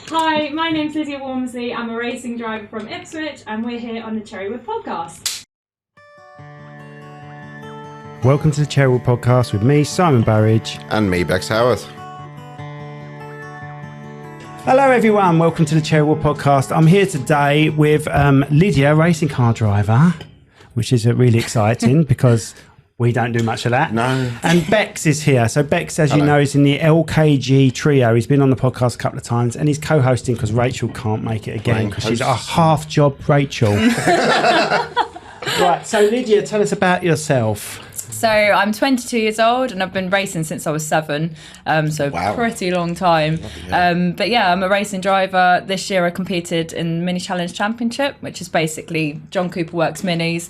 Hi, my name's Lydia Walmsley. I'm a racing driver from Ipswich, and we're here on the Cherrywood podcast. Welcome to the Cherrywood podcast with me, Simon Burridge. And me, Bex Howarth. Hello everyone, welcome to the Cherrywood podcast. I'm here today with Lydia, racing car driver, which is really exciting because we don't do much of that. No. And Bex is here. So Bex, as Hello. you know, is in the LKG trio. He's been on the podcast a couple of times and he's co-hosting because Rachel can't make it again because she's a half-job Rachel. Right, so Lydia, tell us about yourself. So I'm 22 years old and I've been racing since I was 7, so Wow. pretty long time. But yeah, I'm a racing driver. This year I competed in Mini Challenge Championship, which is basically John Cooper Works Minis,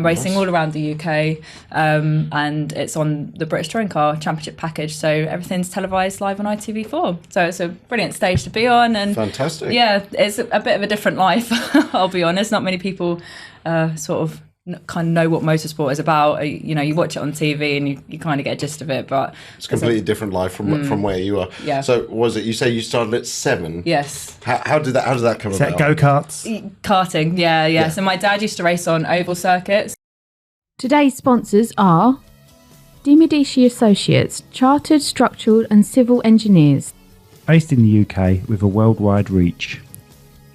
racing all around the UK, and it's on the British Touring Car Championship package, so everything's televised live on ITV4. So it's a brilliant stage to be on, and Fantastic. yeah, it's a bit of a different life, I'll be honest. Not many people sort of kind of know what motorsport is about. You know, you watch it on TV and you kind of get a gist of it, but It's a completely different life from where you are. Yeah. So was it, you say you started at 7? yes, How did that come Is that about? go-karts? karting, yeah. So my dad used to race on oval circuits. Today's sponsors are Dimedici Associates, chartered structural and civil engineers. Based in the UK with a worldwide reach.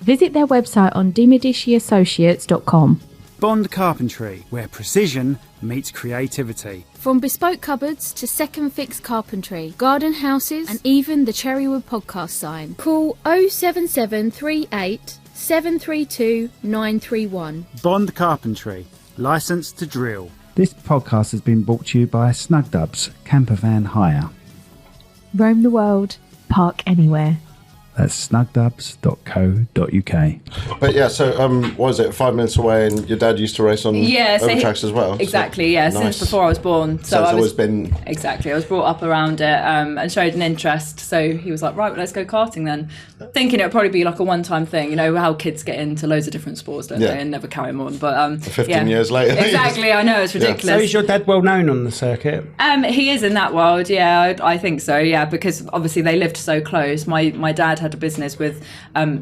Visit their website on dimediciassociates.com. Bond Carpentry, where precision meets creativity. From bespoke cupboards to second fix carpentry, garden houses, and even the Cherrywood podcast sign. Call 07738 732 931. Bond Carpentry, licensed to drill. This podcast has been brought to you by Snugdubs Camper Van Hire. Roam the world, park anywhere. That's snugdubs.co.uk. But yeah, so what was it, 5 minutes away, and your dad used to race on So over tracks as well? Exactly, yeah. Nice. Since before I was born. So it's I was always been... Exactly, I was brought up around it and showed an interest. So he was like, right, well, let's go karting then. Thinking it would probably be like a one-time thing. You know how kids get into loads of different sports, don't they, and never carry them on. But 15 years later. Exactly, I know, it's ridiculous. So is your dad well known on the circuit? He is in that world, yeah, I think so, yeah, because obviously they lived so close. My dad had a business with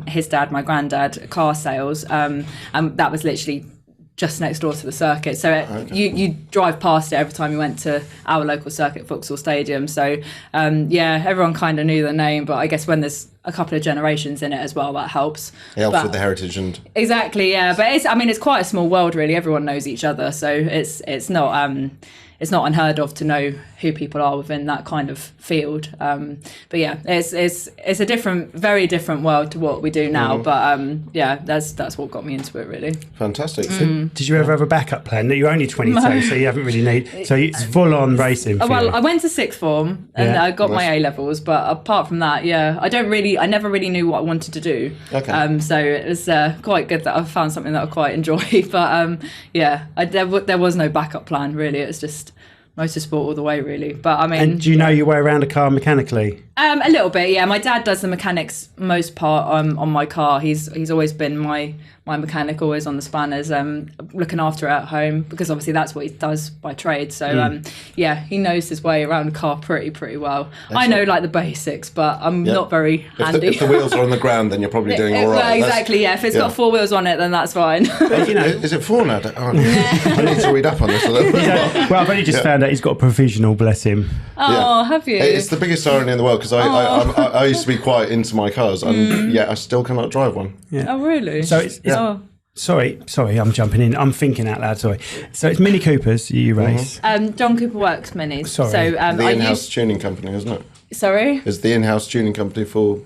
his dad, my granddad, car sales, and that was literally just next door to the circuit. So you drive past it every time you went to our local circuit, Vauxhall Stadium. So everyone kind of knew the name, but I guess when there's a couple of generations in it as well, that helps. It helps with the heritage and... Exactly, yeah. But it's quite a small world, really. Everyone knows each other, so it's not unheard of to know who people are within that kind of field. But yeah, it's a very different world to what we do now. But that's what got me into it, really. Fantastic. Did you ever have a backup plan? You're only 22, so you haven't really need. So it's full on racing. For Well, you. I went to sixth form and I got my A levels, but apart from that, I never really knew what I wanted to do. Okay. So it was quite good that I found something that I quite enjoy. But there was no backup plan really. It was just motorsport all the way, really. But I mean, and do you know your way around a car mechanically? A little bit, yeah. My dad does the mechanics most part on my car. He's always been my mechanic, always on the spanners, looking after it at home, because obviously that's what he does by trade. So he knows his way around a car pretty well. Excellent. I know like the basics, but I'm not very handy. If the wheels are on the ground, then you're probably doing all right. Well, exactly, yeah. If it's got 4 wheels on it, then that's fine. But, is it 4 now? I need to read up on this a little bit. Well, I've only just found out he's got a provisional, bless him. Oh, have you? It's the biggest irony in the world, because I used to be quite into my cars, and I still cannot drive one. Yeah. Oh, really? So it's Sorry, I'm jumping in. I'm thinking out loud, sorry. So it's Mini Coopers you race? John Cooper Works Minis. Sorry. So, The in-house tuning company, isn't it? Sorry? It's the in-house tuning company for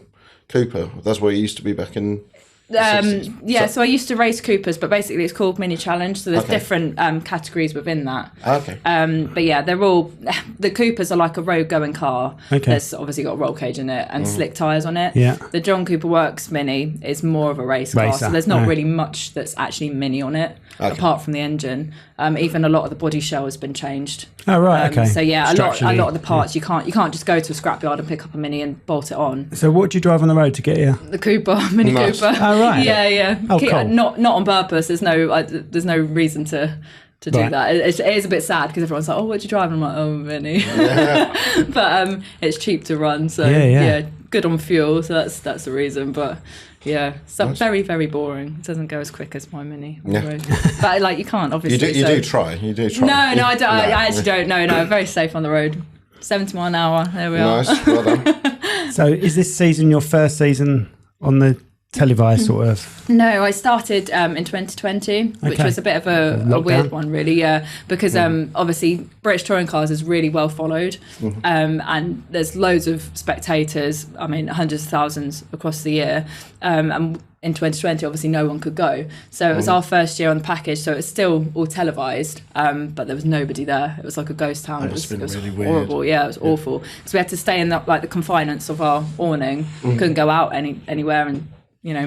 Cooper. That's what it used to be back in... So I used to race Coopers, but basically it's called Mini Challenge, so there's different categories within that. Okay. But yeah, they're all... The Coopers are like a road-going car. Okay. There's obviously got a roll cage in it and slick tyres on it. Yeah. The John Cooper Works Mini is more of a race car, so there's not really much that's actually mini on it, apart from the engine. Even a lot of the body shell has been changed. Oh, right, okay. So yeah, a lot of the parts, you can't just go to a scrapyard and pick up a Mini and bolt it on. So what do you drive on the road to get here? The Cooper, Mini Nice. Cooper. Oh, right. Yeah. Oh, cool. Not on purpose. There's no reason to do that. It is a bit sad because everyone's like, oh, what do you drive? And I'm like, oh, Mini. Yeah. But it's cheap to run, so yeah, good on fuel, so that's the reason. But yeah, so very, very boring. It doesn't go as quick as my Mini on the road. But like, you can't obviously. You do try. No, I don't. I actually don't. No, very safe on the road. 70 mile an hour. There we are. Nice, well done. So is this season your first season on the televised sort of? No, I started in 2020, which was a bit of a weird one, really. Yeah, because obviously British touring cars is really well followed, and there's loads of spectators. I mean, hundreds of thousands across the year. And in 2020, obviously no one could go, so it was our first year on the package. So it's still all televised, but there was nobody there. It was like a ghost town. It was really horrible. Weird. Yeah, it was awful. So we had to stay in the confinements of our awning. Couldn't go out anywhere and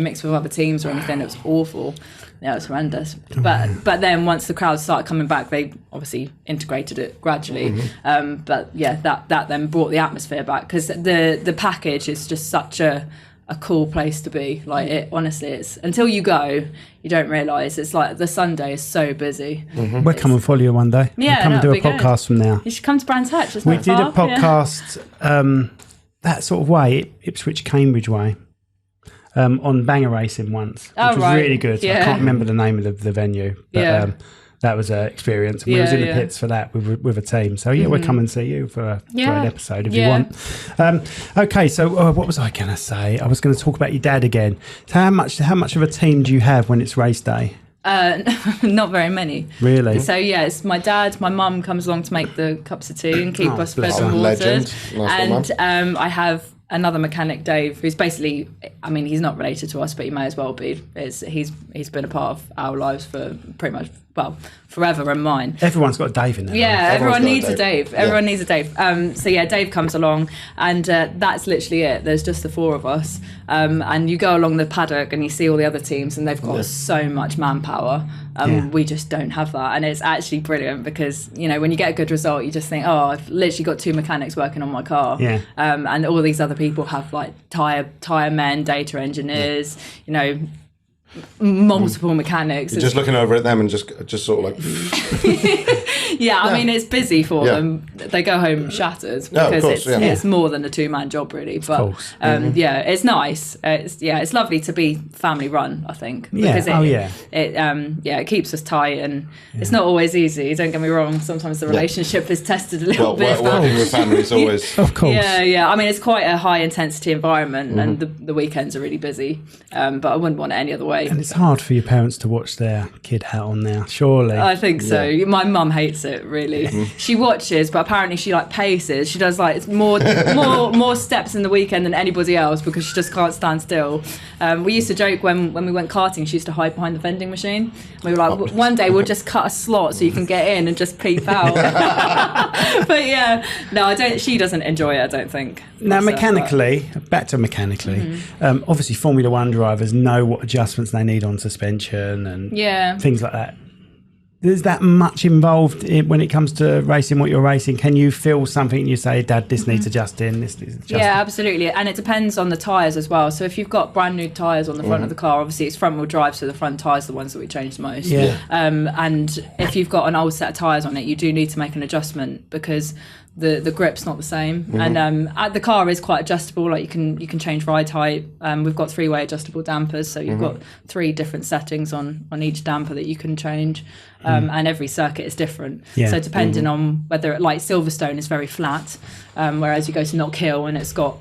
mix with other teams or anything. It was awful. Yeah, it was horrendous. But then once the crowds started coming back, they obviously integrated it gradually. But yeah, that then brought the atmosphere back, because the package is just such a cool place to be. Like, it honestly is. Until you go, you don't realise. It's like the Sunday is so busy. We'll come and follow you one day. Yeah, we'll come and do a podcast from there. You should come to Brands Hatch. We did a podcast that sort of way, Ipswich, Cambridge way. On banger racing once, which was really good. I can't remember the name of the venue, but that was an experience. And we was in the pits for that with a team. So we'll come and see you for an episode if you want. Okay, so what was I going to say? I was going to talk about your dad again. So how much of a team do you have when it's race day? Not very many. Really? So yeah, it's my dad. My mum comes along to make the cups of tea and keep us fed and watered. Nice. And I have another mechanic, Dave, who's basically, I mean, he's not related to us, but he may as well be. He's been a part of our lives for pretty much, well, forever, and mine. Everyone's got a Dave in there. Yeah, everyone needs a Dave. Everyone needs a Dave. So yeah, Dave comes along, and that's literally it. There's just the four of us, and you go along the paddock and you see all the other teams, and they've got so much manpower. We just don't have that, and it's actually brilliant, because when you get a good result, you just think, oh, I've literally got two mechanics working on my car. Yeah. And all these other people have like tire men, data engineers, multiple mechanics. You're just looking over at them and just sort of like. I mean, it's busy for them. They go home shattered, because it's more than a two-man job, really. But it's nice. It's lovely to be family run, I think, because it keeps us tight, and it's not always easy. Don't get me wrong. Sometimes the relationship is tested a little bit. Working with family is always of course. I mean, it's quite a high-intensity environment, and the weekends are really busy. But I wouldn't want it any other way. And it's hard for your parents to watch their kid hat on now, surely. I think so. My mum hates it, really. She watches, but apparently she paces. She does more steps in the weekend than anybody else, because she just can't stand still. We used to joke when we went karting, she used to hide behind the vending machine. We were like, one day we'll just cut a slot so you can get in and just peep out. But yeah, no, I don't. She doesn't enjoy it, I don't think. Now, back to mechanically, obviously Formula One drivers know what adjustments they need on suspension and things like that. Is that much involved when it comes to racing, what you're racing? Can you feel something and you say, Dad, this needs adjusting, this needs adjusting? Yeah, absolutely. And it depends on the tyres as well. So if you've got brand new tyres on the front of the car, obviously it's front wheel drive, so the front tyres are the ones that we change the most. Yeah. And if you've got an old set of tyres on it, you do need to make an adjustment, because the grip's not the same. And the car is quite adjustable. Like, you can change ride height. We've got 3-way adjustable dampers, so you've got 3 different settings on each damper that you can change. And every circuit is different. So depending on whether, like Silverstone is very flat, whereas you go to Knock Hill and it's got,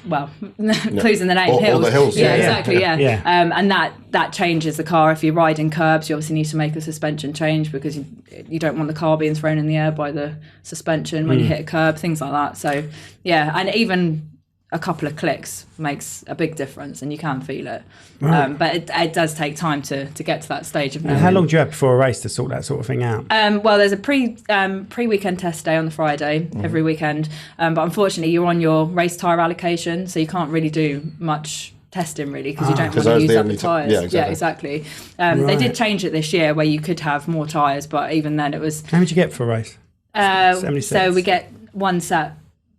well, clues in the name, hills. All the hills. Exactly. And that changes the car. If you're riding curbs, you obviously need to make a suspension change, because you don't want the car being thrown in the air by the suspension when you hit a curb, things like that. So and even a couple of clicks makes a big difference, and you can feel it. But it does take time to get to that stage of knowing. How long do you have before a race to sort that sort of thing out? Well, there's a pre-weekend test day on the Friday every weekend, but unfortunately you're on your race tyre allocation, so you can't really do much testing, really, because you don't want to use up the tyres. Yeah, exactly. They did change it this year where you could have more tyres, but even then it was... How much you get for a race? 76. So we get one set,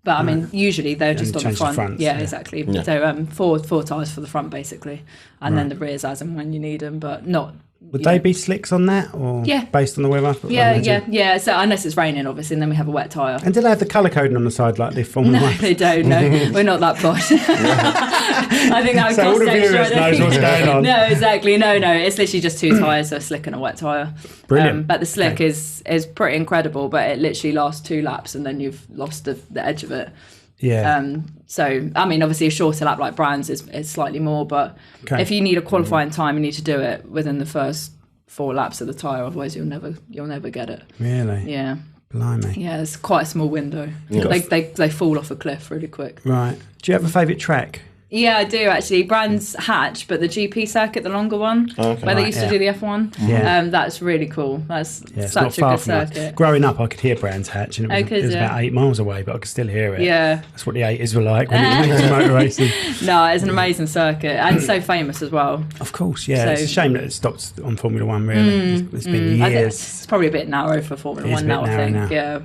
But I mean, usually they're just on the front. Fronts, yeah, exactly. Yeah. So four tyres for the front basically, and then the rears as and when you need them, but not. Would they be slicks on that, or based on the weather? Yeah. So unless it's raining, obviously, and then we have a wet tyre. And do they have the colour coding on the side like the Formula 1? No, they don't. No, we're not that posh. I think that would so cost all the extra. viewers knows what's going on. No, exactly. No. It's literally just 2 tyres, so a slick and a wet tyre. Brilliant. But the slick is pretty incredible, but it literally lasts 2 laps, and then you've lost the edge of it. Yeah. So, I mean, obviously a shorter lap like Brands is slightly more, but if you need a qualifying time, you need to do it within the first 4 laps of the tyre, otherwise you'll never get it. Really? Yeah. Blimey. Yeah, it's quite a small window. Yeah. They fall off a cliff really quick. Right. Do you have a favourite track? Yeah, I do actually. Brands Hatch, but the GP circuit, the longer one, where they used to do the F1. Yeah. That's really cool. That's it's such not a far good from circuit. Growing up, I could hear Brands Hatch, and it was about 8 miles away, but I could still hear it. Yeah. That's what the 80s were like when it was motor racing. No, it's an amazing circuit, and so famous as well. Of course, yeah. So, it's a shame that it stopped on Formula 1, really. It's been years. It's probably a bit narrow for Formula 1 now, I think. Now. Yeah.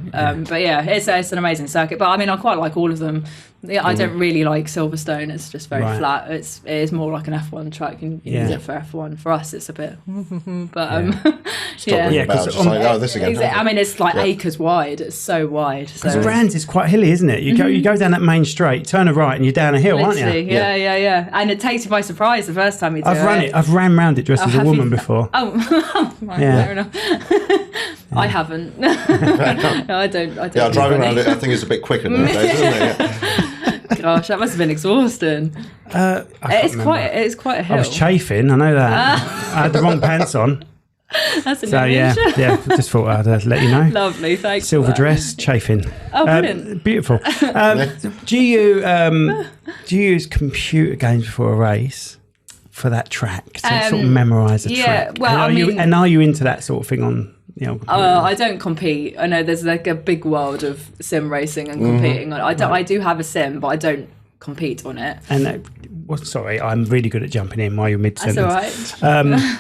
But yeah, it's an amazing circuit. But I mean, I quite like all of them. Yeah, I don't really like Silverstone. It's just very flat. It is more like an F1 track. You need it for F1. For us, it's a bit. But this again. I mean, it's like acres wide. It's so wide. Because Brands is quite hilly, isn't it? You go down that main straight, turn a right, and you're down a hill, aren't you? Yeah. And it takes you by surprise the first time you do it. I've ran round it dressed as a woman before. Oh, right, fair enough. I haven't. No, I don't. Yeah, driving around it, I think it's a bit quicker nowadays, isn't it? Gosh, that must have been exhausting. It's quite a hill. I was chafing, I know that. I had the wrong pants on. That's an image. Yeah, just thought I'd let you know. Lovely, thanks. Silver dress, chafing. Oh, brilliant. Beautiful. Do you use computer games before a race for that track to sort of memorise the track? Well, are you into that sort of thing on? I don't compete. I know there's like a big world of sim racing and competing on it. I do have a sim, but I don't compete on it. And sorry, I'm really good at jumping in while you're mid-sentence. That's all right.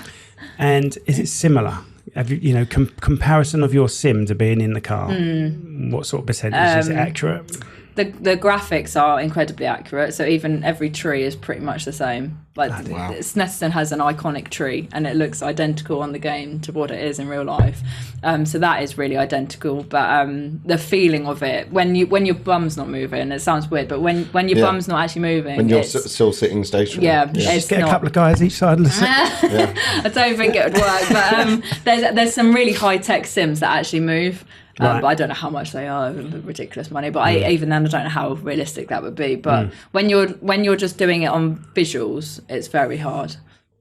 And is it similar? Have you comparison of your sim to being in the car? What sort of percentage is it accurate? The graphics are incredibly accurate, so even every tree is pretty much the same. Like Snetterton has an iconic tree, and it looks identical on the game to what it is in real life. So that is really identical. But the feeling of it when your bum's not moving, it sounds weird, but when your bum's not actually moving, when you're still sitting stationary, just get a couple of guys each side. I don't think it would work, but there's some really high tech sims that actually move. But I don't know how much they are, ridiculous money. But even then, I don't know how realistic that would be. But when you're just doing it on visuals, it's very hard.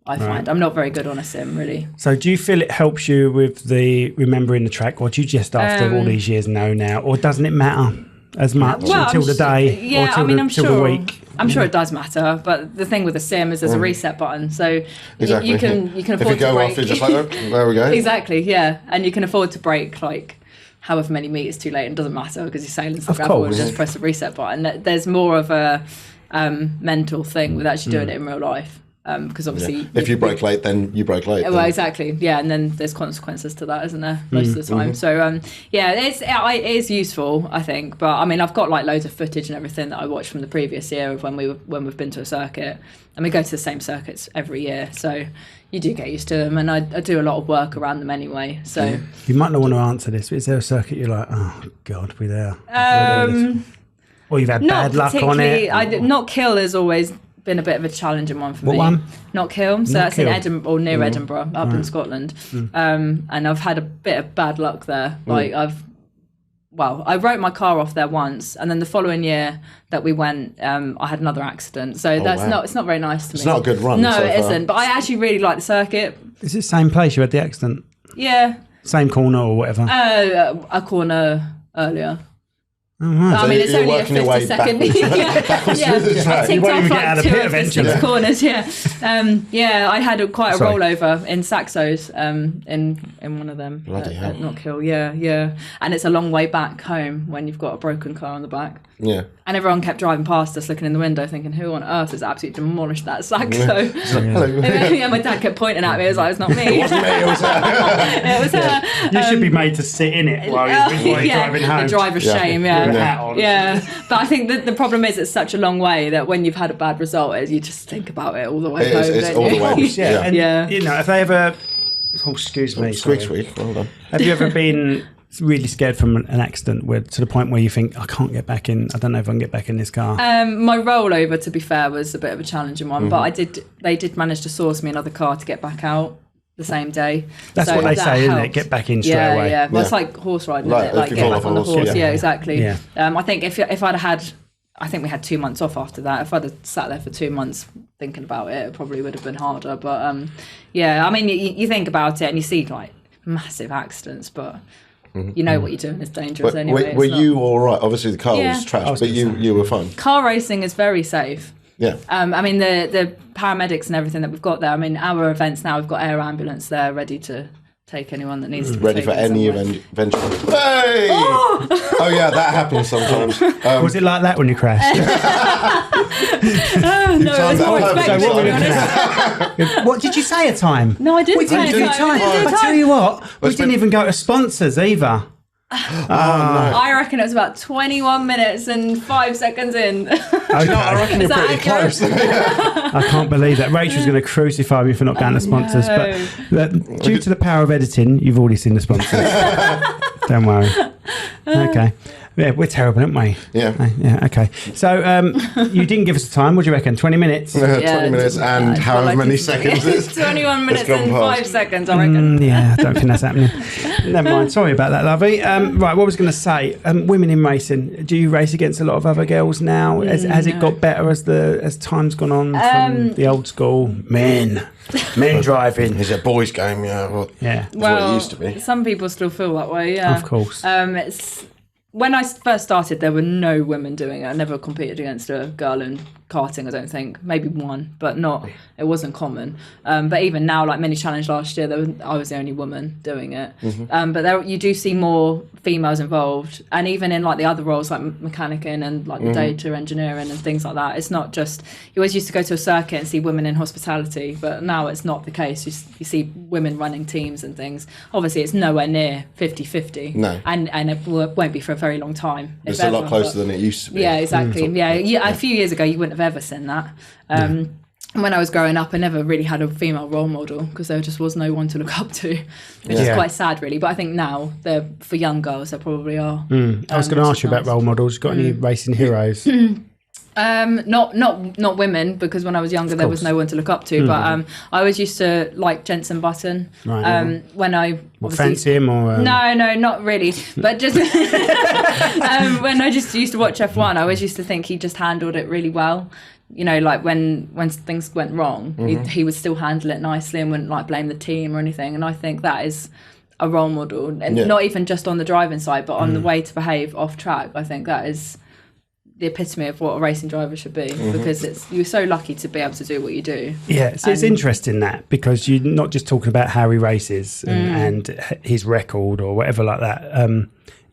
I find I'm not very good on a sim, really. So, do you feel it helps you with the remembering the track, or do you just after all these years know now, or doesn't it matter as much until the day, or till the week? I'm sure it does matter, but the thing with a sim is there's a reset button, so you can afford to break. If you go off, you're just like, oh, there we go. Exactly, yeah, and you can afford to break like however many meters too late, and it doesn't matter because you're sailing to the gravel and just press the reset button. There's more of a mental thing with actually doing it in real life. Because obviously if you break late, then you break late. Well, exactly, yeah, and then there's consequences to that, isn't there, most of the time. So it is useful, I think. But I mean, I've got like loads of footage and everything that I watched from the previous year of when we've been to a circuit, and we go to the same circuits every year, so you do get used to them, and I do a lot of work around them anyway. So you might not want to answer this, but is there a circuit you're like, oh God, we're there? Or you've had bad luck on it? Not Kill has always been a bit of a challenging one for me. What one? Not Kill. So that's in Edinburgh, or near Edinburgh, up in Scotland. And I've had a bit of bad luck there. Like I wrote my car off there once, and then the following year that we went, I had another accident. So it's not very nice to me. It's not a good run. No, it isn't. But I actually really like the circuit. Is it the same place you had the accident? Yeah. Same corner or whatever? A corner earlier. Oh, right. I mean, it's only a 50-second. I ticked off like 2 of the 6 corners. Yeah, I had quite a rollover in Saxos in one of them. Bloody hell. Not Kill. Yeah, and it's a long way back home when you've got a broken car on the back. Yeah. And everyone kept driving past us, looking in the window, thinking, "Who on earth has absolutely demolished that saxo?" Yeah, my dad kept pointing at me. I was like, "It's not me." It wasn't me. It was her. It was her. You should be made to sit in it while you're driving home. The driver's shame, With a hat on. But I think that the problem is it's such a long way that when you've had a bad result, you just think about it all the way home. It's all the way. And, you know, if they ever... Oh, excuse me. Squeak. Well done. Have you ever been really scared from an accident to the point where you think, I can't get back in, I don't know if I can get back in this car? My rollover, to be fair, was a bit of a challenging one, but they did manage to source me another car to get back out the same day. That's what they say, isn't it? Get back in straight away. Yeah. Well, it's like horse riding, isn't it? Like get back on the horse. Yeah, exactly. Yeah. I think if I'd had, I think we had 2 months off after that. If I'd have sat there for 2 months thinking about it, it probably would have been harder. But I mean, you think about it and you see like massive accidents, but you know what you're doing is dangerous anyway. Were you all right? Obviously, the car was trashed, but you were fine. Car racing is very safe. Yeah. I mean, the paramedics and everything that we've got there. I mean, our events now, we've got air ambulance there ready to take anyone that needs to be ready for any eventual. Hey! Oh yeah, that happens sometimes. Was it like that when you crashed? No, it was more expected, to be honest. What did you say a time? No, I didn't say a time. I tell you what, we didn't even go to sponsors either. I reckon it was about 21 minutes and 5 seconds in. Okay. I reckon you're pretty close. I can't believe that. Rachel's going to crucify me for not going to sponsors, but due to the power of editing, you've already seen the sponsors. Don't worry. Okay. Yeah, we're terrible, aren't we? Yeah. Yeah, okay. So you didn't give us the time. What do you reckon? 20 minutes? 20 minutes and however many seconds it's 21 minutes and 5 seconds, I reckon. Yeah, I don't think that's happening. Never mind. Sorry about that, lovey. Right, what was I going to say? Women in racing. Do you race against a lot of other girls now? Has it got better as time's gone on from the old school? Men driving. Is it a boys' game? Yeah. Well, yeah. Well, what it used to be. Some people still feel that way, yeah. Of course. When I first started, there were no women doing it. I never competed against a girl in karting, I don't think. Maybe one, but it wasn't common. But even now, like Mini Challenge last year, I was the only woman doing it. But you do see more females involved. And even in like the other roles, like mechanicing and like the data engineering and things like that, it's not just, you always used to go to a circuit and see women in hospitality, but now it's not the case. You see women running teams and things. Obviously, it's nowhere near 50-50. No. And it won't be for a very long time. It's a lot closer than it used to be. Yeah, exactly. A few years ago, you wouldn't have ever seen that. When I was growing up, I never really had a female role model because there just was no one to look up to, which is quite sad, really. But I think now, for young girls, there probably are. I was going to ask you about role models. Got any racing heroes? Not women, because when I was younger there was no one to look up to. But I always used to like Jensen Button. Right, when I fancy him or no, not really. But just when I just used to watch F1, I always used to think he just handled it really well. You know, like when things went wrong, he would still handle it nicely and wouldn't like blame the team or anything. And I think that is a role model, and not even just on the driving side, but on the way to behave off track. I think that is the epitome of what a racing driver should be, because you're so lucky to be able to do what you do. Yeah, so it's interesting that, because you're not just talking about how he races and his record or whatever like that.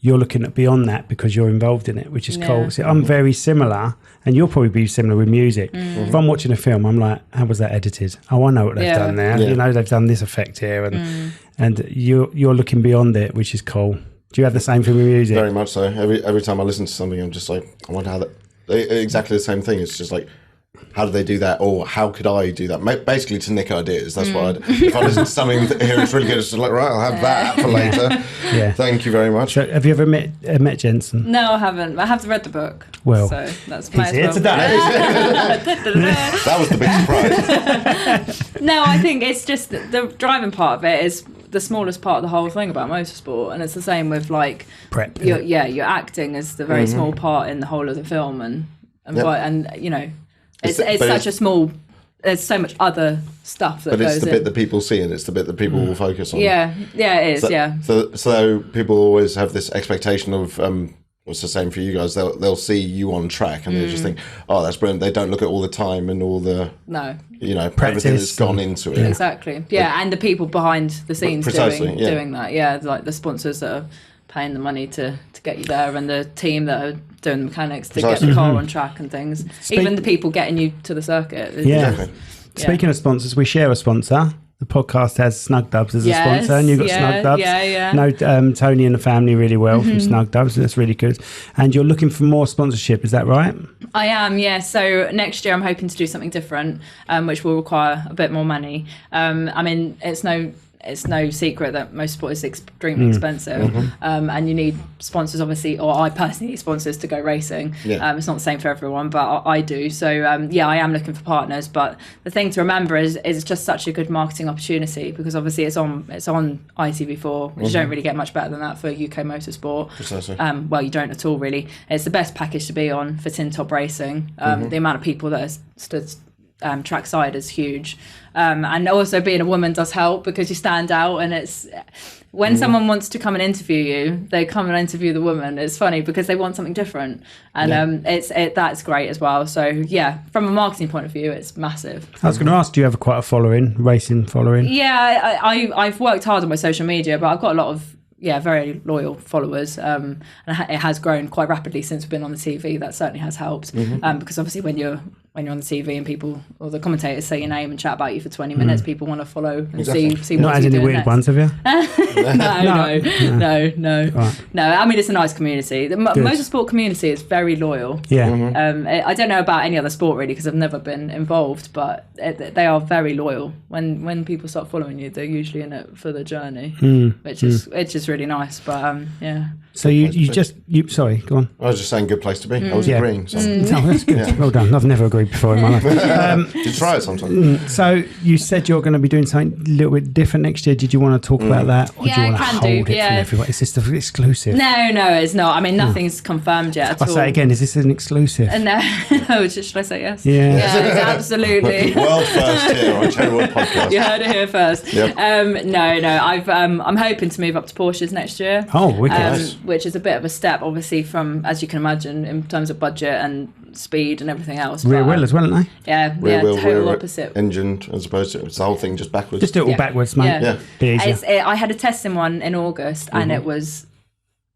You're looking at beyond that because you're involved in it, which is cool. So I'm very similar, and you'll probably be similar with music. If I'm watching a film, I'm like, how was that edited? Oh, I know what they've done there. You know, they've done this effect here, and you're looking beyond it, which is cool. Do you have the same thing with music? Very much so. Every time I listen to something, I'm just like, I wonder how exactly the same thing. It's just like, how do they do that, or how could I do that? Basically, to nick ideas. That's what if I listen to something here, it's really good. It's just like, right, I'll have that for later. Yeah. Thank you very much. So have you ever met Jensen? No, I haven't. I have read the book. Well, so that's he's here today. That was the big surprise. No, I think it's just the driving part of it is the smallest part of the whole thing about motorsport, and it's the same with like prep. Your acting is the very small part in the whole of the film, and you know. It's such a small. There's so much other stuff that goes in. But it's the bit that people see, and it's the bit that people will focus on. Yeah, it is. So people always have this expectation of what's the same for you guys? They'll see you on track, and they just think, oh, that's brilliant. They don't look at all the time and all the everything that's gone into it. Yeah. Exactly. Yeah, and the people behind the scenes doing that. Yeah, like the sponsors that are paying the money to get you there, and the team that are doing the mechanics to get the car on track and things. Even the people getting you to the circuit. Speaking of sponsors, we share a sponsor. The podcast has Snug Dubs as a sponsor, and you've got Snug Dubs. Know Tony and the family really well from Snug Dubs. That's really good. And you're looking for more sponsorship, is that right? I am, yeah. So next year I'm hoping to do something different, which will require a bit more money. I mean, it's no secret that motorsport is extremely expensive, and you need sponsors, obviously, or I personally need sponsors to go racing. It's not the same for everyone, but I do. So I am looking for partners. But the thing to remember is it's just such a good marketing opportunity, because obviously it's on ITV4, which you don't really get much better than that for UK motorsport. Precisely. Well, you don't at all, really. It's the best package to be on for tin top racing. The amount of people that are stood trackside is huge. And also being a woman does help, because you stand out, and it's when someone wants to come and interview you, they come and interview the woman. It's funny because they want something different, and that's great as well. So yeah, from a marketing point of view, it's massive. I was going to ask, do you have quite a racing following? Yeah, I've worked hard on my social media, but I've got a lot of very loyal followers, and it has grown quite rapidly since we've been on the TV. That certainly has helped, because obviously when you're on the TV and people or the commentators say your name and chat about you for 20 minutes, people want to follow and see what Not as any weird next. Ones, have you? No. Right. No, I mean, it's a nice community. The motorsport community is very loyal. Yeah. I don't know about any other sport really, because I've never been involved, but they are very loyal. When people start following you, they're usually in it for the journey, which is really nice. But So sorry, go on. I was just saying, good place to be. I was agreeing. So. No, that's good. Well done. I've never agreed before in my life. You try it sometime. So you said you're going to be doing something a little bit different next year. Did you want to talk about that, or do you want to hold it from everybody? Is this exclusive? No, it's not. I mean, nothing's confirmed yet at all. I'll say again, is this an exclusive? No, should I say yes? Yeah, absolutely. World first here on Cherrywood podcast. You heard it here first. Yep. No. I'm hoping to move up to Porsches next year. Oh, wicked. Which is a bit of a step, obviously, from, as you can imagine, in terms of budget and speed and everything else. Rear wheel as well, aren't they? Yeah, rear wheel, total opposite. Engine, as opposed to it's the whole thing just backwards. Just do it all backwards, mate. Yeah. Be easier. I had a testing one in August, and it was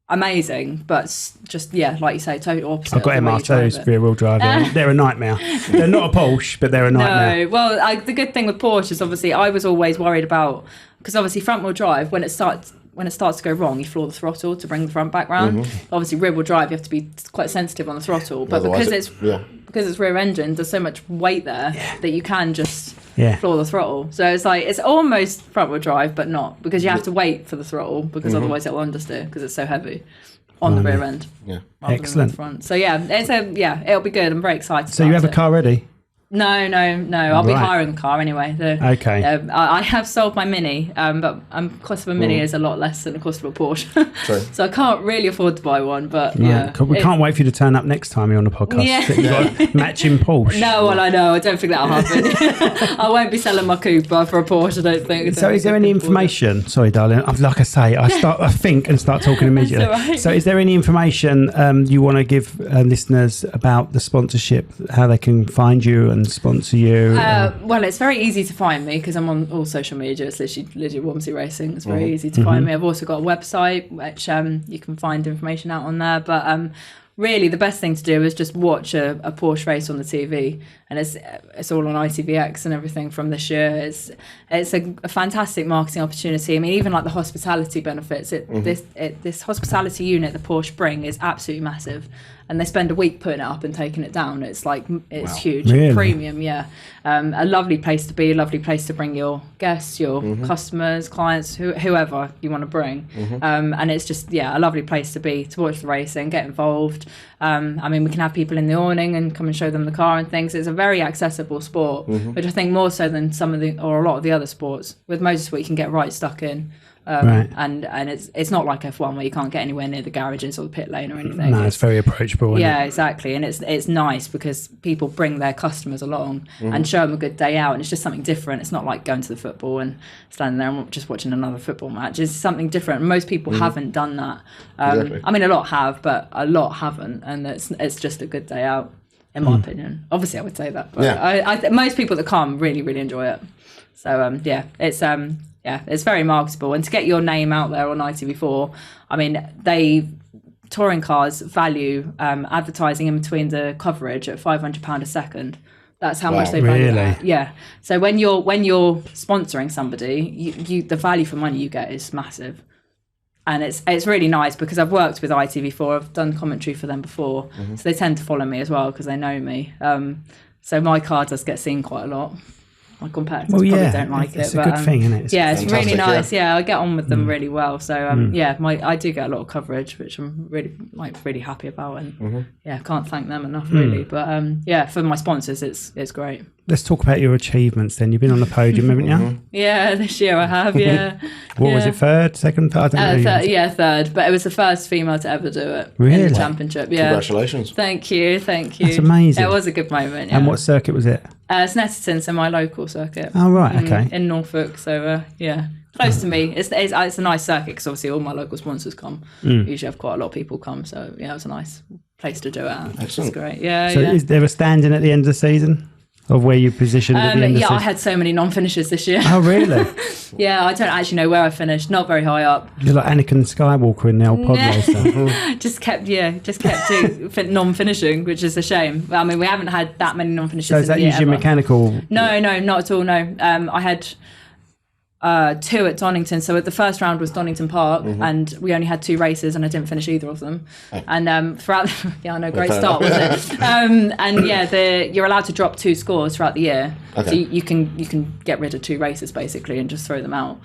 amazing, but just like you say, total opposite. I've got MR2s rear wheel drive. They're a nightmare. They're not a Porsche, but they're a nightmare. No, well, the good thing with Porsche is obviously I was always worried about, because obviously front wheel drive, when it starts to go wrong, you floor the throttle to bring the front back round. Obviously rear wheel drive, you have to be quite sensitive on the throttle, but because it's rear engine, there's so much weight there that you can just floor the throttle. So it's almost front wheel drive, but not, because you have to wait for the throttle, because otherwise it'll understeer because it's so heavy on the rear end. Yeah, excellent. The front. So it'll be good. I'm very excited. So you have a car ready? No. I'll be hiring a car anyway. Okay. I have sold my Mini, but cost of a Mini is a lot less than the cost of a Porsche. True. So I can't really afford to buy one. But we can't wait for you to turn up next time you're on the podcast. Yeah. You've got a matching Porsche. No, well, I know. I don't think that'll happen. I won't be selling my Cooper for a Porsche, I don't think. So is there any information? Sorry, darling. Like I say, I think and start talking immediately. Right. So is there any information you want to give listeners about the sponsorship, how they can find you and sponsor you? Well, it's very easy to find me because I'm on all social media. It's literally Lydia Walmsley Racing. It's very easy to find me. I've also got a website which you can find information out on there, but really the best thing to do is just watch a Porsche race on the TV, and it's all on ITVX and everything from this year. It's a fantastic marketing opportunity. I mean, even like the hospitality benefits, this hospitality unit the Porsche bring is absolutely massive, and they spend a week putting it up and taking it down. It's huge. Really? Premium, a lovely place to be, a lovely place to bring your guests, your customers, clients, whoever you want to bring, and it's just a lovely place to be, to watch the racing, get involved. I mean, we can have people in the awning and come and show them the car and things. It's a very accessible sport, which I think more so than a lot of the other sports. With motorsport, you can get right stuck in. And it's not like F1 where you can't get anywhere near the garages or the pit lane or anything. No, it's very approachable. Yeah, exactly. And it's nice because people bring their customers along and show them a good day out, and it's just something different. It's not like going to the football and standing there and just watching another football match. It's something different. Most people haven't done that. Exactly. I mean, a lot have, but a lot haven't, and it's just a good day out, in my opinion. Obviously, I would say that, but most people that come really, really enjoy it. So it's very marketable, and to get your name out there on ITV4, I mean, they touring cars value advertising in between the coverage at £500 a second. That's how much they value that. Yeah. So when you're sponsoring somebody, you the value for money you get is massive. And it's really nice because I've worked with ITV4, I've done commentary for them before, so they tend to follow me as well because they know me. So my car does get seen quite a lot. My competitors probably don't like it's it. It's a good thing, isn't it? It's really nice. Yeah, I get on with them really well. So I do get a lot of coverage, which I'm really happy about, and can't thank them enough really. But for my sponsors, it's great. Let's talk about your achievements then. You've been on the podium, haven't you? Yeah, this year I have, yeah. What was it, third, second, third? Third. But it was the first female to ever do it in the championship. Yeah. Congratulations. Thank you. That's amazing. It was a good moment, And what circuit was it? Snetterton, so my local circuit. Oh, right, okay. In Norfolk, so close to me. It's a nice circuit because obviously all my local sponsors come. Usually have quite a lot of people come, so it was a nice place to do it at. Excellent. It's great. Yeah. So is there a stand-in at the end of the season? Of where you positioned at the end of the season? I had so many non-finishes this year. Oh, really? Yeah, I don't actually know where I finished. Not very high up. You're like Anakin Skywalker in the old pod racer. just kept doing non-finishing, which is a shame. I mean, we haven't had that many non-finishes. So is that usually mechanical? No, not at all. No, I had 2 at Donington. So the first round was Donington Park, and we only had 2 races, and I didn't finish either of them. And throughout, I know, great start, wasn't it? You're allowed to drop 2 scores throughout the year, so you can get rid of 2 races basically and just throw them out.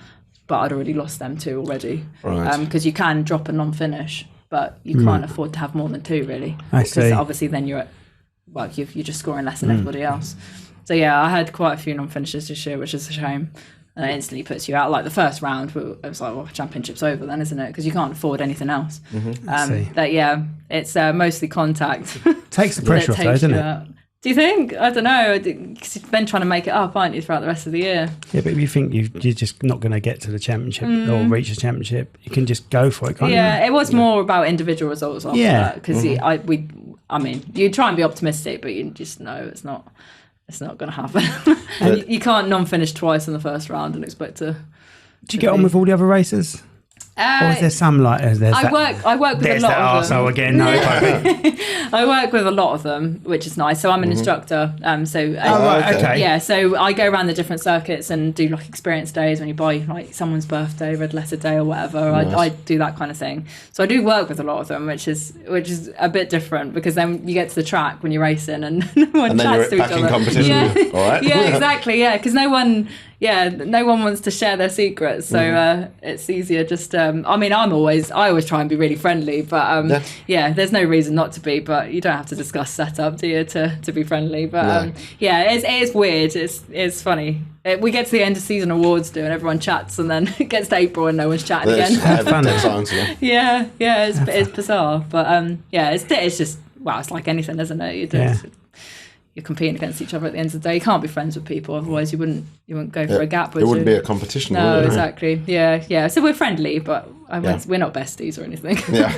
But I'd already lost them 2 already, because you can drop a non-finish, but you can't afford to have more than 2 really. I see. Because obviously then you're just scoring less than everybody else. So yeah, I had quite a few non-finishes this year, which is a shame. And it instantly puts you out. Like the first round, it was like, well, championship's over then, isn't it? Because you can't afford anything else. It's mostly contact. Takes the pressure off, though, doesn't it? Do you think? I don't know. Because you're then trying to make it up, aren't you, throughout the rest of the year? Yeah, but if you think you're just not going to get to the championship or reach the championship, you can just go for it, can't you? Yeah, it was more about individual results after that. Because you try and be optimistic, but you just know it's not. It's not going to happen. And you can't non-finish twice in the first round and expect to. Did you get on with all the other races? Or is there some like I work with a lot of them. Again, no. I work with a lot of them, which is nice. So I'm an instructor. Yeah, so I go around the different circuits and do like experience days when you buy like someone's birthday, red letter day or whatever. Nice. I do that kind of thing. So I do work with a lot of them, which is a bit different because then you get to the track when you're racing and no one chats to each other. In competition. Yeah. All right. Yeah, exactly. Yeah, because no one wants to share their secrets, so it's easier just I always try and be really friendly, but there's no reason not to be, but you don't have to discuss setup, do you, to be friendly, but it is weird. It's funny. We get to the end of season awards and everyone chats, and then it gets to April and no one's chatting again. It's bizarre, but it's just it's like anything, isn't it? You're competing against each other at the end of the day. You can't be friends with people, otherwise you wouldn't go for a gap. It wouldn't be a competition. No, exactly. Yeah. So we're friendly, but we're not besties or anything. Yeah.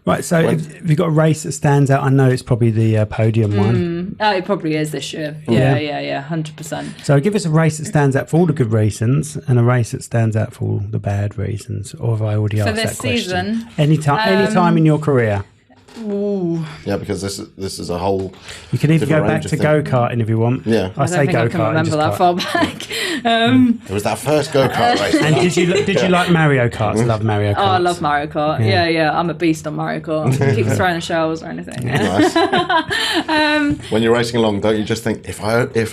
Right. So if you've got a race that stands out, I know it's probably the podium one. It probably is this year. Yeah. 100%. So give us a race that stands out for all the good reasons and a race that stands out for all the bad reasons. Or have I already asked that question? Season, any time in your career. Ooh. Yeah, because this is a whole. You can even go back to go-karting if you want. Yeah, I say go-karting. I can remember that far back. It was that first go-kart race. And did you like Mario Kart? I love Mario Kart. Oh, I love Mario Kart. Yeah. I'm a beast on Mario Kart. Keep throwing shells or anything. Nice. When you're racing along, don't you just think if I had a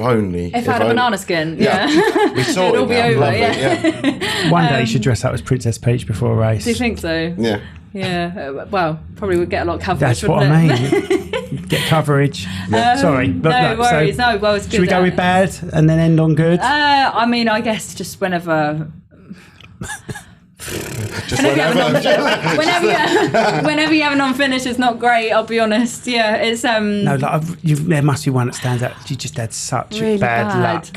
banana skin? Yeah. We saw it'll be over. One day you should dress up as Princess Peach before a race. Do you think so? Yeah. Yeah, well, probably would get a lot of coverage. That's what I mean. Get coverage. Sorry. No worries. So, well, it's good. Should we go with bad and then end on good? I guess just whenever... whenever you have an unfinished, it's not great, I'll be honest. Yeah, it's... No, there must be one that stands out. You just had such really bad luck.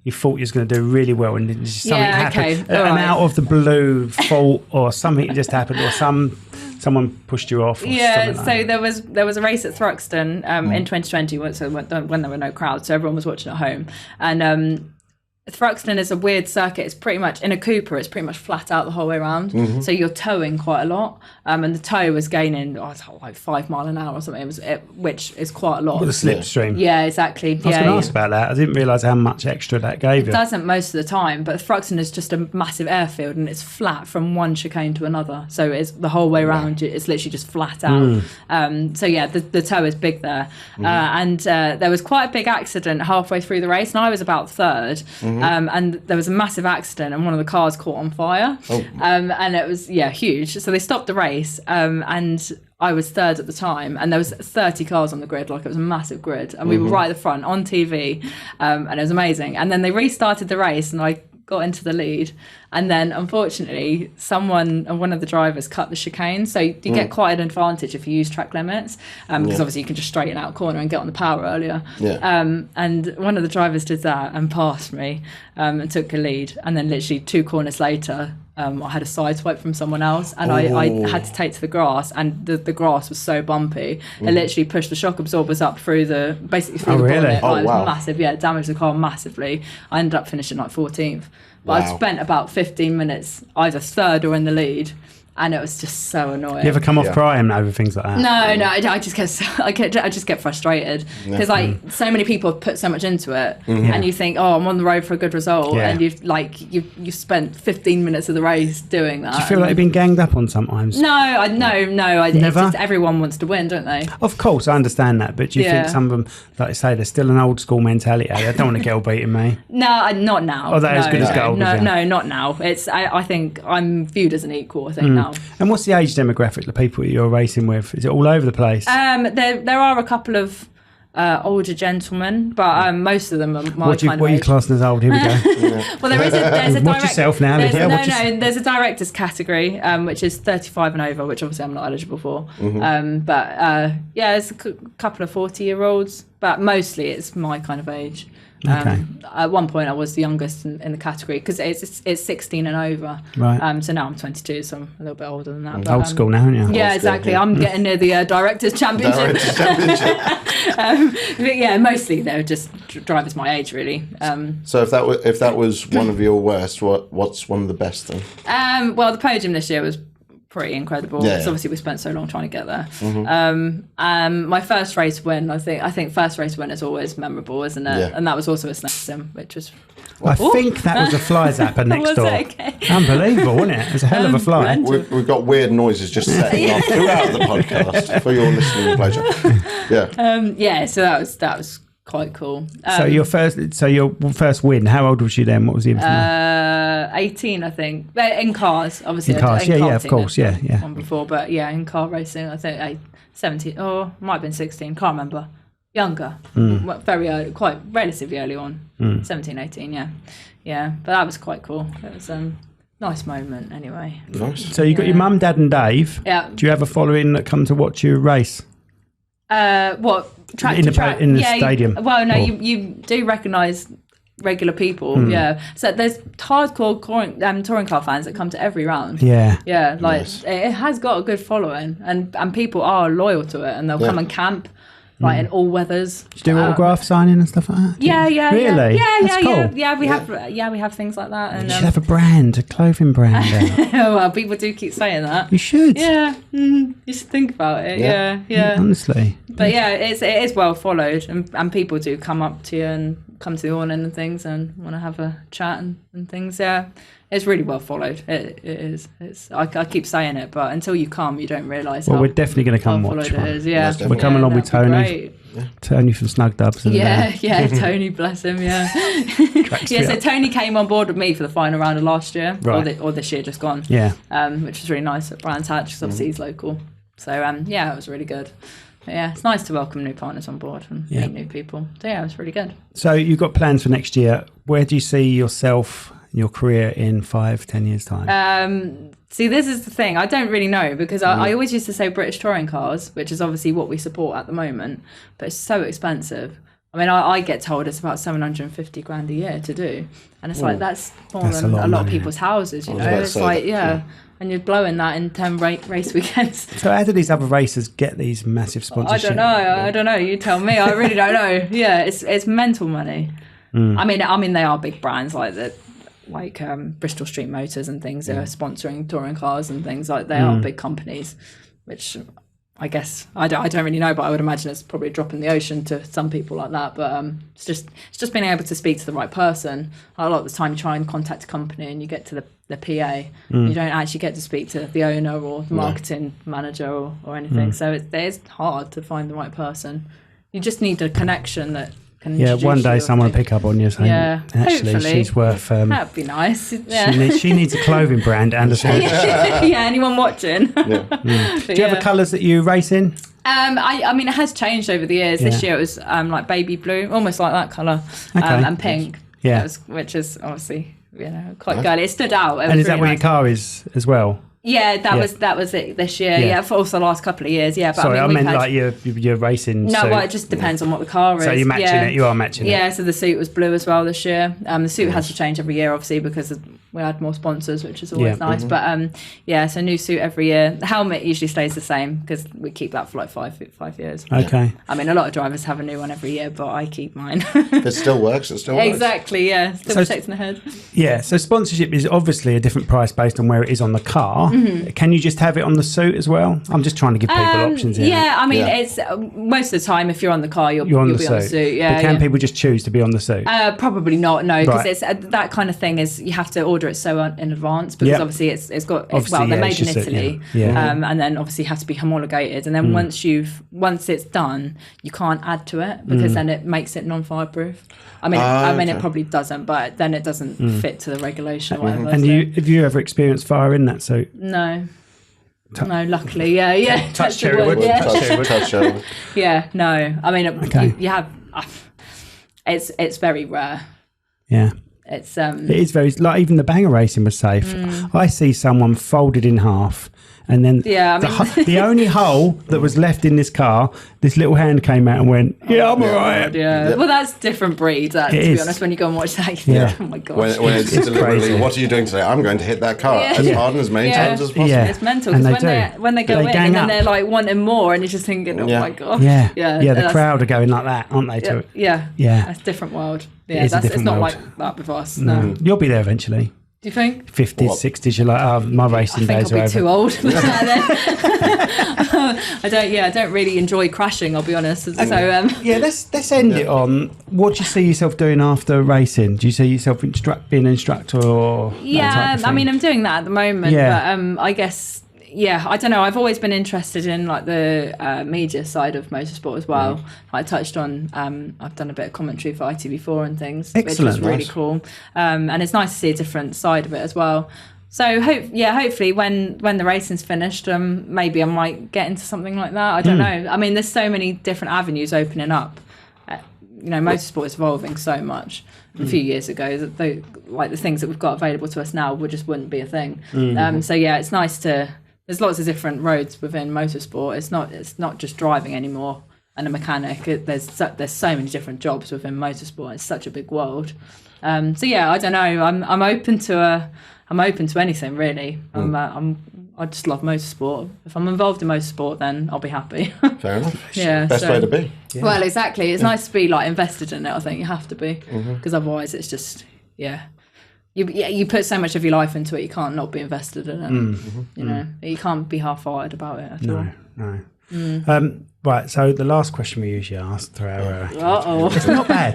You thought you was going to do really well and then just something happened. Out of the blue fault or something just happened or someone pushed you off. Or there was a race at Thruxton in 2020 when there were no crowds, so everyone was watching at home. And Thruxton is a weird circuit. It's pretty much, in a Cooper, it's pretty much flat out the whole way around. So you're towing quite a lot. And the tow was gaining like 5 miles an hour or something, which is quite a lot. With a slipstream. Yeah, exactly. I was going to ask about that. I didn't realise how much extra that gave you. It doesn't most of the time, but Thruxton is just a massive airfield and it's flat from one chicane to another. So it's the whole way around, it's literally just flat out. So yeah, the tow is big there. And there was quite a big accident halfway through the race, and I was about third. And there was a massive accident and one of the cars caught on fire. And it was, huge. So they stopped the race and I was third at the time, and there was 30 cars on the grid, like it was a massive grid. And we were right at the front on TV, and it was amazing. And then they restarted the race and I got into the lead. And then unfortunately one of the drivers cut the chicane, so you get quite an advantage if you use track limits, because obviously you can just straighten out a corner and get on the power earlier. And one of the drivers did that and passed me, and took the lead, and then literally 2 corners later I had a side swipe from someone else, and I had to take to the grass, and the grass was so bumpy it literally pushed the shock absorbers up through the bonnet. It was massive. It damaged the car massively. I ended up finishing like 14th. But I'd spent about 15 minutes either third or in the lead, and it was just so annoying. You ever come off crying over things like that? No, I just get frustrated because like so many people have put so much into it, and you think, I'm on the road for a good result, and you've spent 15 minutes of the race doing that. Do you feel like you've been ganged up on sometimes? No. Never? It's just everyone wants to win, don't they? Of course, I understand that, but do you think some of them, like I say, there's still an old school mentality? I don't want a girl beating me. No, not now. Oh, that as good as gold? No, not now. I think I'm viewed as an equal. I think now. And what's the age demographic, the people you're racing with? Is it all over the place? There are a couple of older gentlemen, but most of them are my kind of age. What are you classing as old? Here we go. Well, there's a watch yourself now, Lydia. There's a director's category, which is 35 and over, which obviously I'm not eligible for. There's a couple of 40-year-olds, but mostly it's my kind of age. Okay. At one point I was the youngest in the category because it's 16 and over. Right. So now I'm 22, so I'm a little bit older than that. But, old school now, aren't you? Yeah, exactly. I'm getting near the director's championship. But yeah, mostly they're just drivers my age, really. So if that was one of your worst, what's one of the best then? Well, the podium this year was pretty incredible. Because obviously we spent so long trying to get there. My first race win, I think first race win is always memorable, isn't it? And that was also a snap sim, which was I think that was a fly zapper next door. Okay? Unbelievable, wasn't it? It was a hell of a fly. We've got weird noises just setting off throughout the podcast for your listening pleasure. So that was quite cool. So your first win, how old was you then? What was the information? 18, I think. In cars, obviously. In cars, of course, One before, but in car racing, I think 17, or might have been 16, can't remember. Younger, very early, quite relatively early on, 17, 18, yeah. But that was quite cool. It was a nice moment, anyway. Nice. So you got your mum, dad, and Dave. Yeah. Do you have a following that come to watch you race? What track in to the track? In the stadium. Well, no, you do recognise regular people, So there's hardcore touring car fans that come to every round. It has got a good following, and people are loyal to it, and they'll come and camp. Like in all weathers. Do you do autograph signing and stuff like that? Really? That's cool. We have things like that. And you should have a clothing brand. Well, people do keep saying that. You should. Yeah, you should think about it. Yeah. Honestly. But it is well followed, and people do come up to you and come to the awning and things and want to have a chat and things. Yeah. It's really well followed. It is. I keep saying it, but until you come, you don't realise. Well, we're definitely going to come watch. It is. Yeah, we're coming along with Tony. Tony from Snug Dubs. And, Tony, bless him. Yeah, So Tony came on board with me for the final round of last year, or this year just gone. Yeah, which was really nice at Brands Hatch because obviously he's local. So it was really good. But it's nice to welcome new partners on board and meet new people. So it was really good. So you've got plans for next year. Where do you see yourself, your career in 5-10 years time? See, this is the thing. I don't really know because I always used to say British touring cars, which is obviously what we support at the moment, but it's so expensive. I mean, I get told it's about 750 grand a year to do, and it's like that's more than a lot of people's houses. You know, it's like and you're blowing that in 10 race weekends. So how do these other racers get these massive sponsorships? I don't know. You tell me. I really don't know. Yeah, it's mental money. I mean, they are big brands like Bristol Street Motors and things are sponsoring touring cars and things like. They are big companies, which I guess I don't really know, but I would imagine it's probably a drop in the ocean to some people like that. But it's just being able to speak to the right person. A lot of the time, you try and contact a company and you get to the PA, you don't actually get to speak to the owner or the marketing manager or anything. So it's hard to find the right person. You just need a connection that can. Yeah, one day someone will pick up on you saying, actually, hopefully. She's worth. That'd be nice. Yeah. She needs a clothing brand and a sponsor. Yeah, anyone watching? Do you have the colours that you race in? I mean, it has changed over the years. This year it was like baby blue, almost like that colour, and pink. Yeah, which is obviously quite girly. It stood out. And is that what your car is as well? Yeah, that was it this year. Yeah, for also the last couple of years. Yeah, but sorry, I meant like your racing. No, suit. well, it just depends on what the car is. So you're matching it. You are matching it. Yeah, so the suit was blue as well this year. The suit has to change every year, obviously, because we had more sponsors, which is always nice. But so new suit every year. The helmet usually stays the same because we keep that for like 5 years. Okay. I mean, a lot of drivers have a new one every year, but I keep mine. It still works. Exactly. Yeah, still protecting the head. Yeah. So sponsorship is obviously a different price based on where it is on the car. Can you just have it on the suit as well? I'm just trying to give people options here. Yeah, I mean, it's most of the time if you're on the car, you'll be on the suit. Yeah, but can people just choose to be on the suit? Probably not. No, because it's that kind of thing is you have to order it so in advance because obviously it's got they're made in Italy, and then obviously have to be homologated, and then once it's done, you can't add to it because then it makes it non-fireproof. I mean, it probably doesn't, but then it doesn't fit to the regulation or whatever. And have you ever experienced fire in that suit? No. No, luckily, yeah. Touch Cherrywood. Touch Cherrywood. Yeah, no. I mean, you have. It's very rare. Yeah. It is very, like, even the banger racing was safe. I see someone folded in half. And then the only hole that was left in this car, this little hand came out and went, I'm all right. Yeah. Well, that's different breed, to be honest. When you go and watch that, you think, oh my gosh. When it's deliberately, crazy. What are you doing today? I'm going to hit that car as hard and as many times as possible. Yeah. It's mental because when they go in and then they're like wanting more and you're just thinking, oh my gosh. Yeah, the crowd are going like that, aren't they? Yeah. That's a different world. Yeah, it's not like that with us. No. You'll be there eventually. Do you think? 50s, 60s, you're like, my racing days are over. I think I'll be too old. I don't really enjoy crashing, I'll be honest. So let's end it on, what do you see yourself doing after racing? Do you see yourself being an instructor or I mean, I'm doing that at the moment, but I guess I don't know. I've always been interested in like the media side of motorsport as well. I touched on. I've done a bit of commentary for ITV4 and things, which was really cool. And it's nice to see a different side of it as well. So hopefully when the racing's finished, maybe I might get into something like that. I don't know. I mean, there's so many different avenues opening up. Motorsport is evolving so much. A few years ago, the things that we've got available to us now just wouldn't be a thing. It's nice to. There's lots of different roads within motorsport. It's not just driving anymore and a mechanic. There's so many different jobs within motorsport. It's such a big world. I don't know. I'm open to anything really. I just love motorsport. If I'm involved in motorsport, then I'll be happy. Fair enough. Best way to be. Yeah. Well, exactly. It's nice to be like invested in it. I think you have to be because otherwise it's just You put so much of your life into it, you can't not be invested in it. You can't be half-hearted about it at all. No. Right, so the last question we usually ask through our... It's not bad.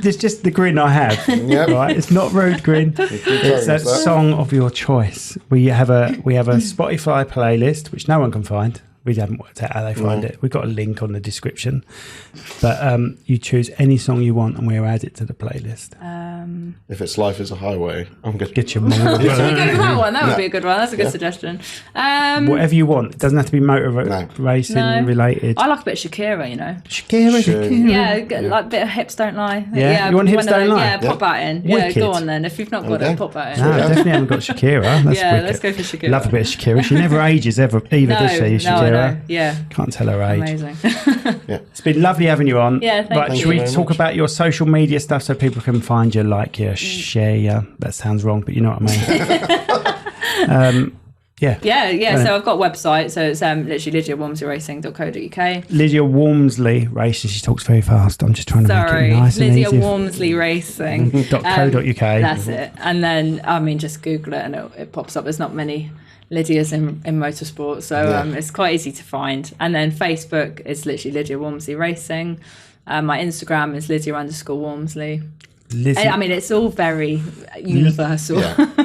It's just the grin I have. Right? It's not rude grin. It's a song of your choice. We have a Spotify playlist, which no one can find. We haven't worked out how they find it. We've got a link on the description. But you choose any song you want and we'll add it to the playlist. If it's Life is a Highway, I'm going to get your money. Should we go for that one? That would be a good one. That's a good suggestion. Whatever you want. It doesn't have to be motor racing related. I like a bit of Shakira, Shakira. Yeah, like a bit of Hips Don't Lie. Yeah, you want Hips Don't Lie? Yeah, pop that in. Wicked. Yeah, go on then. If you've not got it, pop that in. No, I definitely haven't got Shakira. That's wicked. Let's go for Shakira. Love a bit of Shakira. She never ages either, does she, Shakira? No. Yeah. Can't tell her age. Amazing. It's been lovely having you on. Yeah, thank you. Should we talk about your social media stuff so people can find you, like your share? That sounds wrong, but you know what I mean. Yeah. So I've got a website. So it's literally lydiawalmsleyracing.co.uk. Lydia Walmsley Racing. She talks very fast. I'm just trying to make it nice and Lydia easy. Walmsley Racing. .co.uk. That's it. And then, I mean, just Google it and it pops up. There's not many Lydias in motorsport. So it's quite easy to find. And then Facebook is literally Lydia Walmsley Racing. My Instagram is Lydia_Walmsley. I mean, it's all very universal.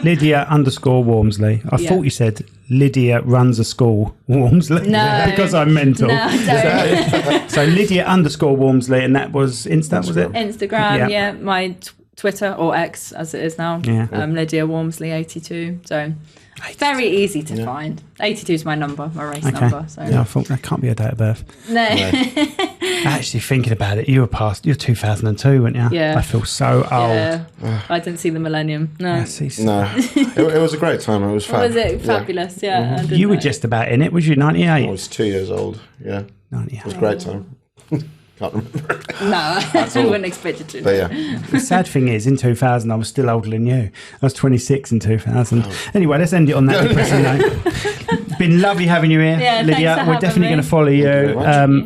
Lydia _Walmsley. I thought you said Lydia runs a school Walmsley. No. Because I'm mental. No, don't. So Lydia _Walmsley, and that was Instagram, was it? Instagram, yeah. My Twitter, or X as it is now. Lydia Walmsley 82. So very easy to find. 82 is my number, my race number. So. Yeah, I thought that can't be a date of birth. No. Actually, thinking about it, you're 2002, weren't you? Yeah. I feel so old. Yeah. I didn't see the millennium. No. No. It was a great time. It was fun. Was it fabulous? Yeah. You were just about in it, was you? 98? I was 2 years old. Yeah. 98. It was a great time. Can't remember. No, I wouldn't expect you to. But The sad thing is, in 2000, I was still older than you. I was 26 in 2000. Anyway, let's end it on that depressing note. Been lovely having you here, Lydia. We're definitely going to follow you.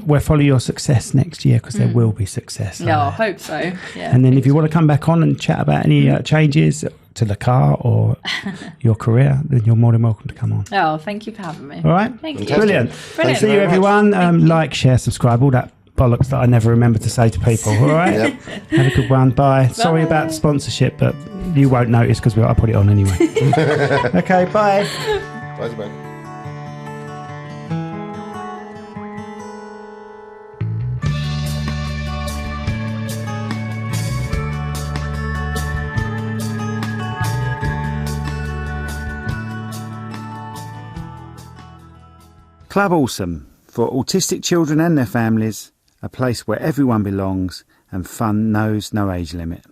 We'll follow your success next year, because there will be success. Yeah, I hope so. Yeah, and then if you want to come back on and chat about any changes to the car or your career, then you're more than welcome to come on. Oh, thank you for having me. All right? Thank you. Brilliant. See you, everyone. Like, share, subscribe, all that bollocks that I never remember to say to people. All right? Have a good one. Bye. Sorry about the sponsorship, but you won't notice because I put it on anyway. Okay, bye. Bye. Club Awesome, for autistic children and their families, a place where everyone belongs and fun knows no age limit.